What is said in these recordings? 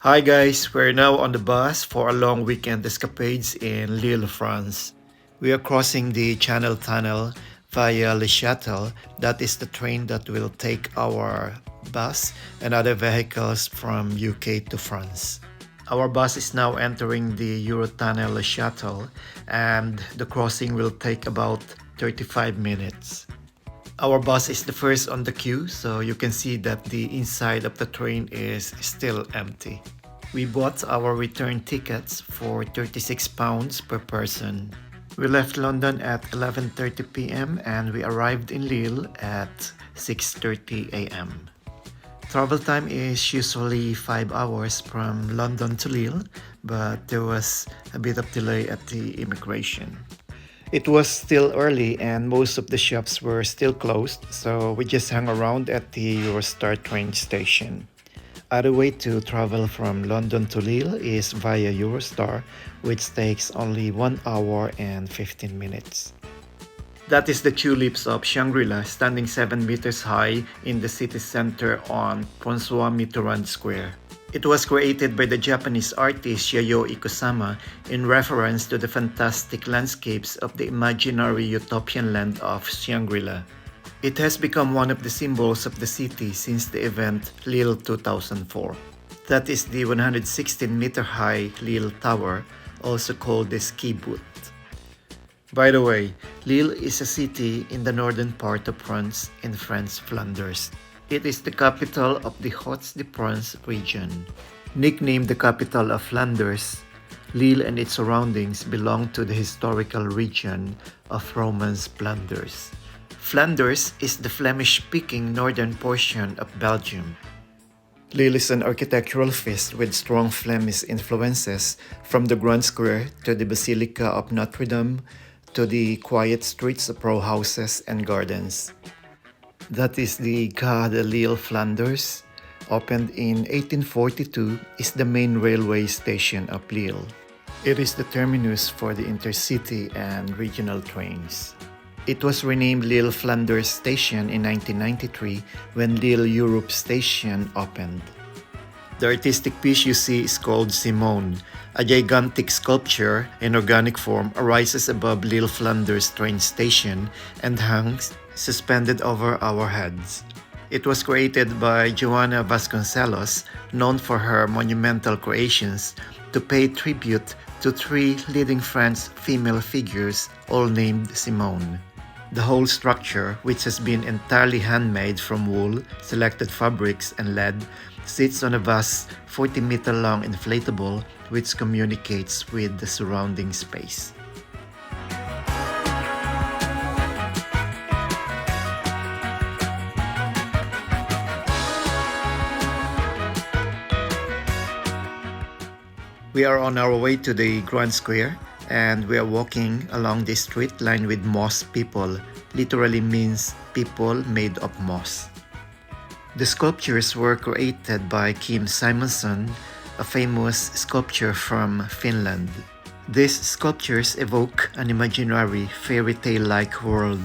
Hi guys, we're now on the bus for a long weekend escapades in Lille, France. We are crossing the Channel Tunnel via Le Châtel. That is the train that will take our bus and other vehicles from UK to France. Our bus is now entering the Eurotunnel Le Châtel and the crossing will take about 35 minutes. Our bus is the first on the queue, so you can see that the inside of the train is still empty. We bought our return tickets for £36 per person. We left London at 11:30 p.m. and we arrived in Lille at 6:30 a.m. Travel time is usually 5 hours from London to Lille, but there was a bit of delay at the immigration. It was still early and most of the shops were still closed, so we just hung around at the Eurostar train station. Other way to travel from London to Lille is via Eurostar, which takes only 1 hour and 15 minutes. That is the tulips of Shangri-La standing 7 meters high in the city center on François Mitterrand Square. It was created by the Japanese artist Yayoi Kusama in reference to the fantastic landscapes of the imaginary utopian land of Shangri-La. It has become one of the symbols of the city since the event Lille 2004. That is the 116-meter-high Lille Tower, also called the ski boot. By the way, Lille is a city in the northern part of France in French Flanders. It is the capital of the Hauts-de-France region. Nicknamed the capital of Flanders, Lille and its surroundings belong to the historical region of Romance Flanders. Flanders is the Flemish-speaking northern portion of Belgium. Lille is an architectural feast with strong Flemish influences, from the Grand Square to the Basilica of Notre Dame to the quiet streets of row houses and gardens. That is the Gare de Lille Flanders, opened in 1842, is the main railway station of Lille. It is the terminus for the intercity and regional trains. It was renamed Lille Flanders Station in 1993 when Lille Europe Station opened. The artistic piece you see is called Simone. A gigantic sculpture in organic form arises above Lille Flanders train station and hangs suspended over our heads. It was created by Joana Vasconcelos, known for her monumental creations, to pay tribute to 3 leading French female figures, all named Simone. The whole structure, which has been entirely handmade from wool, selected fabrics, and lead, sits on a vast 40-meter-long inflatable which communicates with the surrounding space. We are on our way to the Grand Square and we are walking along this street lined with moss people, literally means people made of moss. The sculptures were created by Kim Simonson, a famous sculptor from Finland. These sculptures evoke an imaginary fairy tale-like world.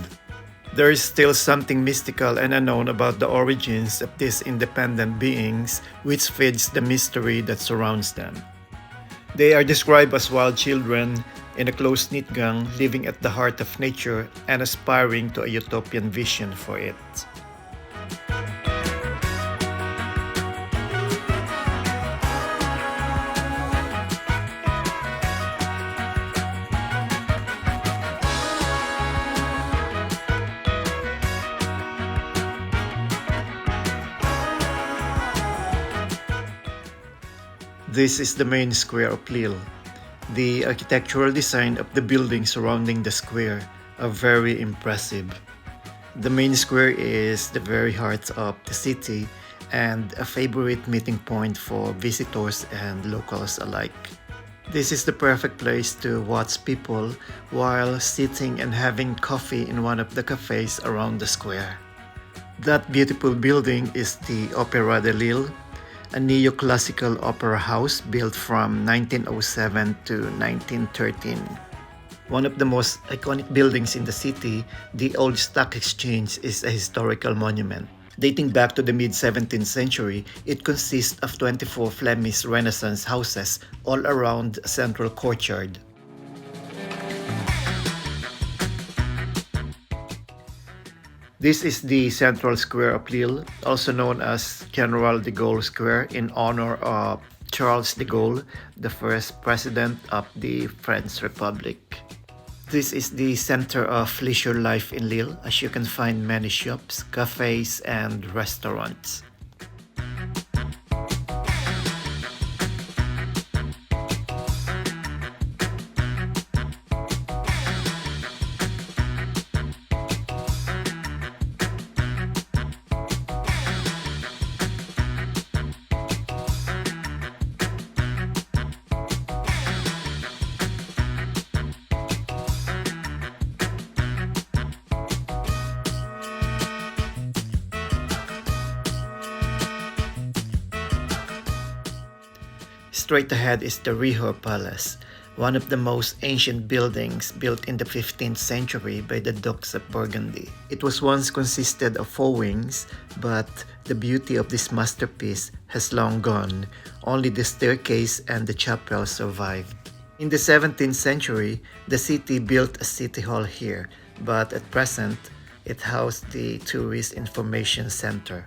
There is still something mystical and unknown about the origins of these independent beings, which feeds the mystery that surrounds them. They are described as wild children in a close-knit gang living at the heart of nature and aspiring to a utopian vision for it. This is the main square of Lille. The architectural design of the buildings surrounding the square are very impressive. The main square is the very heart of the city and a favorite meeting point for visitors and locals alike. This is the perfect place to watch people while sitting and having coffee in one of the cafes around the square. That beautiful building is the Opéra de Lille, a neoclassical opera house built from 1907 to 1913. One of the most iconic buildings in the city, the Old Stock Exchange, is a historical monument. Dating back to the mid-17th century, it consists of 24 Flemish Renaissance houses all around a central courtyard. This is the central square of Lille, also known as General de Gaulle Square in honor of Charles de Gaulle, the first president of the French Republic. This is the center of leisure life in Lille, as you can find many shops, cafes, and restaurants. Straight ahead is the Riho Palace, one of the most ancient buildings built in the 15th century by the Dukes of Burgundy. It was once consisted of 4 wings, but the beauty of this masterpiece has long gone. Only the staircase and the chapel survived. In the 17th century, the city built a city hall here, but at present, it housed the Tourist Information Center.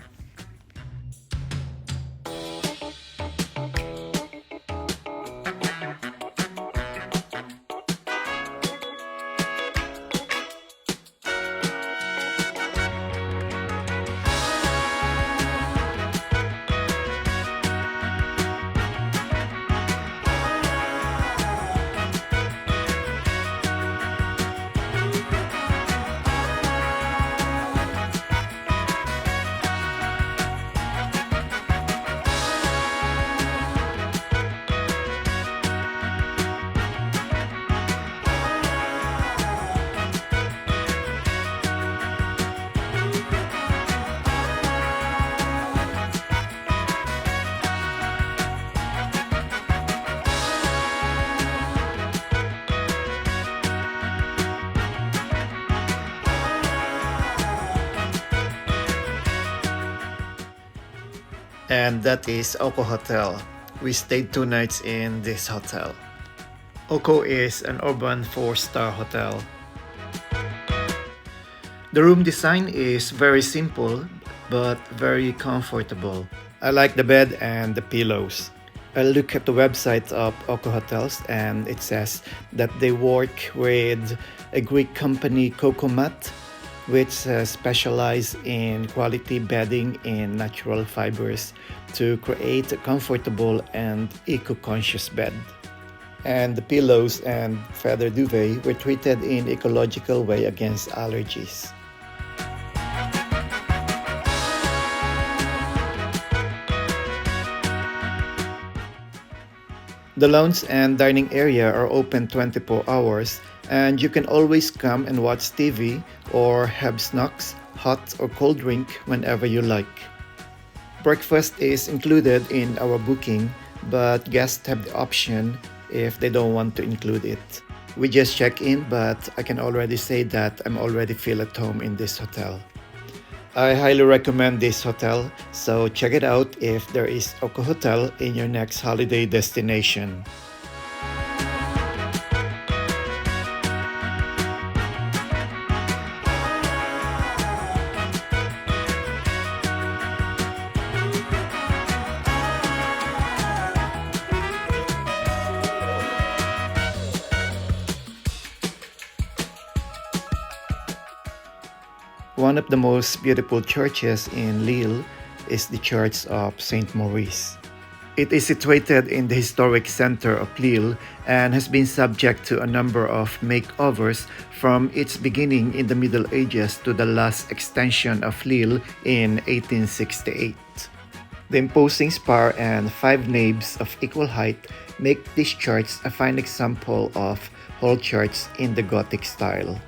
And that is OKKO Hotel. We stayed 2 nights in this hotel. OKKO is an urban 4-star hotel. The room design is very simple but very comfortable. I like the bed and the pillows. I look at the website of OKKO Hotels and it says that they work with a Greek company, commute, which specialize in quality bedding in natural fibers to create a comfortable and eco-conscious bed. And the pillows and feather duvet were treated in ecological way against allergies. The lounge and dining area are open 24 hours and you can always come and watch TV or have snacks, hot or cold drink whenever you like. Breakfast is included in our booking, but guests have the option if they don't want to include it. We just check in, but I can already say that I'm already feel at home in this hotel. I highly recommend this hotel, so check it out if there is OKKO Hotel in your next holiday destination. One of the most beautiful churches in Lille is the Church of Saint Maurice. It is situated in the historic center of Lille and has been subject to a number of makeovers from its beginning in the Middle Ages to the last extension of Lille in 1868. The imposing spire and 5 naves of equal height make this church a fine example of whole church in the Gothic style.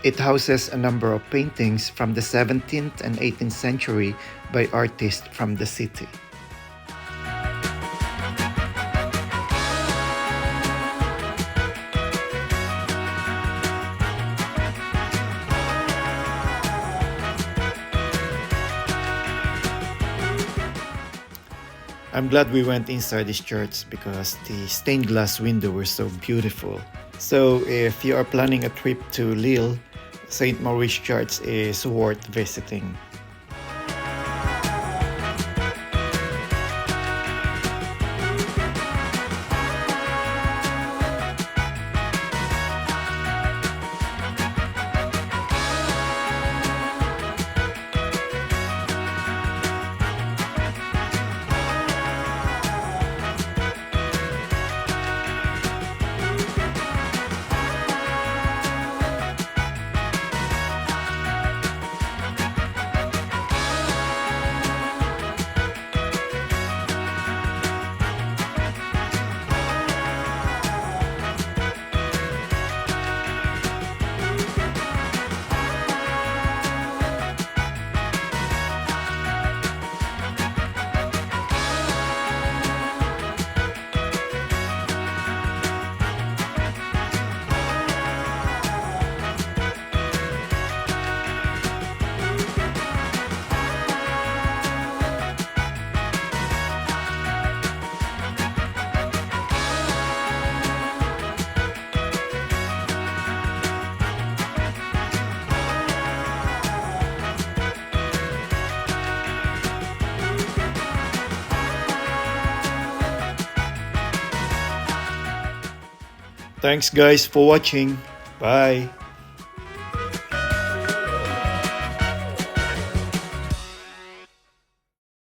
It houses a number of paintings from the 17th and 18th century by artists from the city. I'm glad we went inside this church because the stained glass window were so beautiful. So if you are planning a trip to Lille, St. Maurice Church is worth visiting. Thanks guys for watching. Bye.